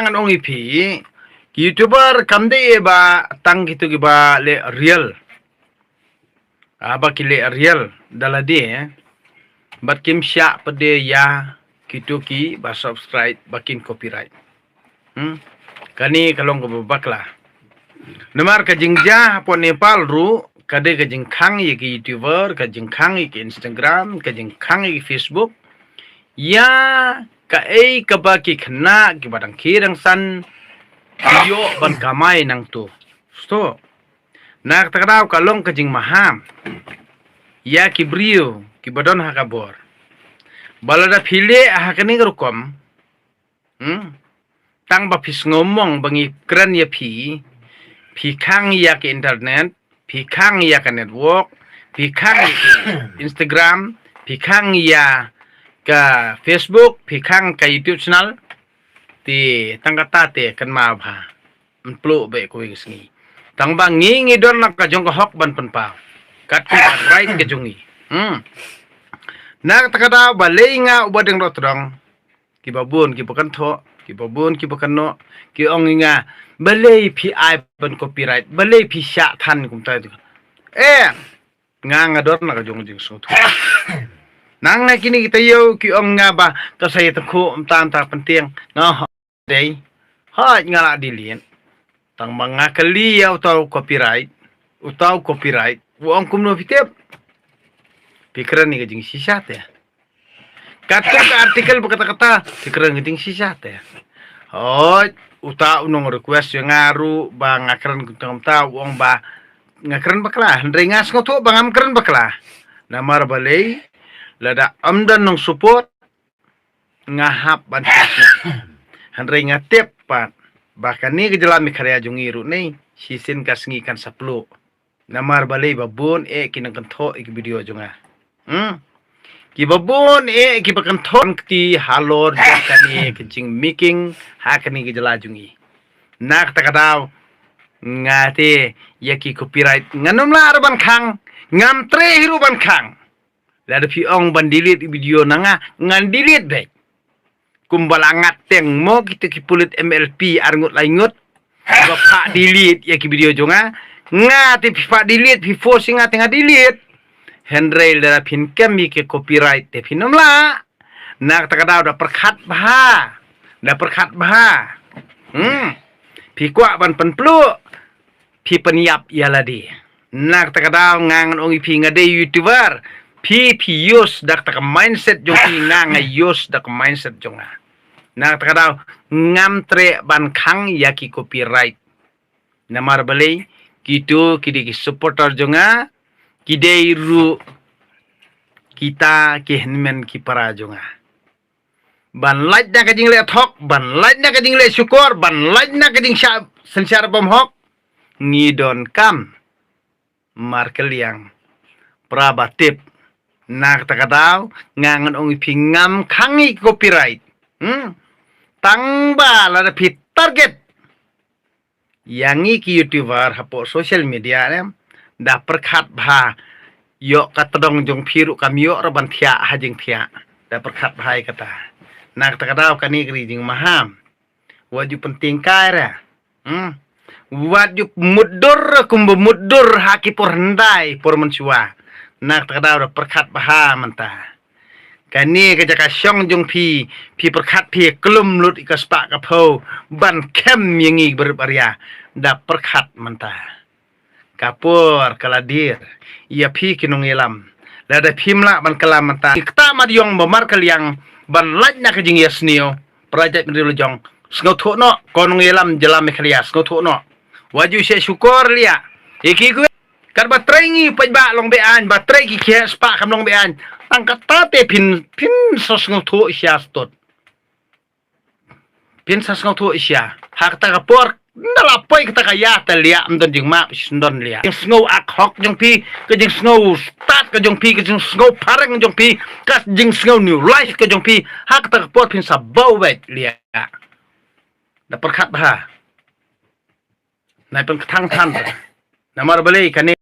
ngangan ongi pi YouTuber kamde ba tang gitu ba le real. Aba kile real dalade bat kim sya pede ya gitu ki ba subscribe bakin copyright. Kani kalong ko bakla. Namar ka jingja po Nepal ru kade ka jingkhang ye ki YouTuber ka jingkhang ye ki Instagram ka jingkhang ye ki Facebook ya ka ka ba ki khna ki badang khirang san yo ban kamay nang tu. Sto. Nak takraw kalong ka jing maham. Ya ki brio ki badon hakabor. Balada phile hakani rukom. Tang ba phis ngomong bangi kran ya phi khang ya ki internet, phi khang ya ka network, phi khang Instagram, phi khang ya ka Facebook, phi khang ka YouTube channel. Ti tangkata te kan ma bha plu be ko ngi tang ba ngi don nak ka jong ko hok ban pan pa kat ku right ke jongi nak takada ba leinga ubadeng rotrong ki babun ki bukan tho ki babun ki bukan no ki onginga balei pi ai ban copyright balei pi sya than kum ta nga dor nak ka jong jing so nang na kini kita yo ki ong nga ba ka saya tengku tam ta penting no day ha ngala dilien tang mga kali utaw copyright wong kumno pitep pikiran ni gajing sisat ya kata artikel berkata-kata pikiran gajing sisat ya utaw nong request yang ngaru ba ngakran gutang ta wong ba ngakran bakla ndre ngas ngoto bangam kran bakla namar balei lada amdan nong support ngahap ban Handre ngatep pat bahkan ni kejelami karya jungiru ni sisin kasngi kan saplu namar balai babun kinang kentho ik video junga ki babun ki bakentho ti halor kani kencing making hakani kejela jungi nak takadaw ngate yaki copyright nganom la arban khang ngam tre hiru ban khang lada pi ong ban delete video nanga ngan delete baik kumbalangat teng mo kita kipulit MLP arngut laingut bapak delete ya ki video jonga ngati pipa delete pi force nga tengah delete handrail dara pin kami ke copyright te pinom la nak takada da perkhat bah pi kwa ban penplu pi peniap yaladi nak takada ngangan ongi pi ngade YouTuber pi yus dak tak mindset jong pi ngang yus dak mindset jonga nak takadaw ngam tre ban khang yaki copyright namar balei kitu kidi ki supporter jonga kidei ru kita kehenmen ki para jonga ban like na kajing le thok ban like na kajing le syukur ban like na kajing sensar bom hok ngidon kam markel yang prabatip nak takadaw ngangan ongi pingam khangi copyright tang ba la phi target yangi ki YouTuber hapo social media da perkhat bha yo katodong jong phiru kamyo raban thia hajing thia da perkhat bhai kata nak takadaw kani grijing maham waju penting kaira waju mudur kumbu mudur haki por hendai por mensua nak takadaw da perkhat bha manta kani kejaka syong jong pi perkhat pi kelum lut ikas pak kapau ban kem yangi berbarya da perkhat manta kapur kaladir ia pi kinung ilam lada pimla ban kalam manta kita madyong bomar kaliang ban lajna kejing yasnio project mendil jong sngau thu no konung ilam jelam mekhlias sngau thu no waju se syukur lia iki ku kan batrengi pajba long bean batrei ki khes pa kam long bean angkat tate pin sos ngotu isya stot pin sos ngotu isya hak ta kapor ndalapoi kita kaya talia amdon jing ma sndon lia jing snow akhok jong pi ke jing snow start ke jong pi ke jing snow parang jong pi kas jing snow new life ke jong pi hak ta kapor pin sabau bet lia da perkhat bah nai pen thang than namar balei kani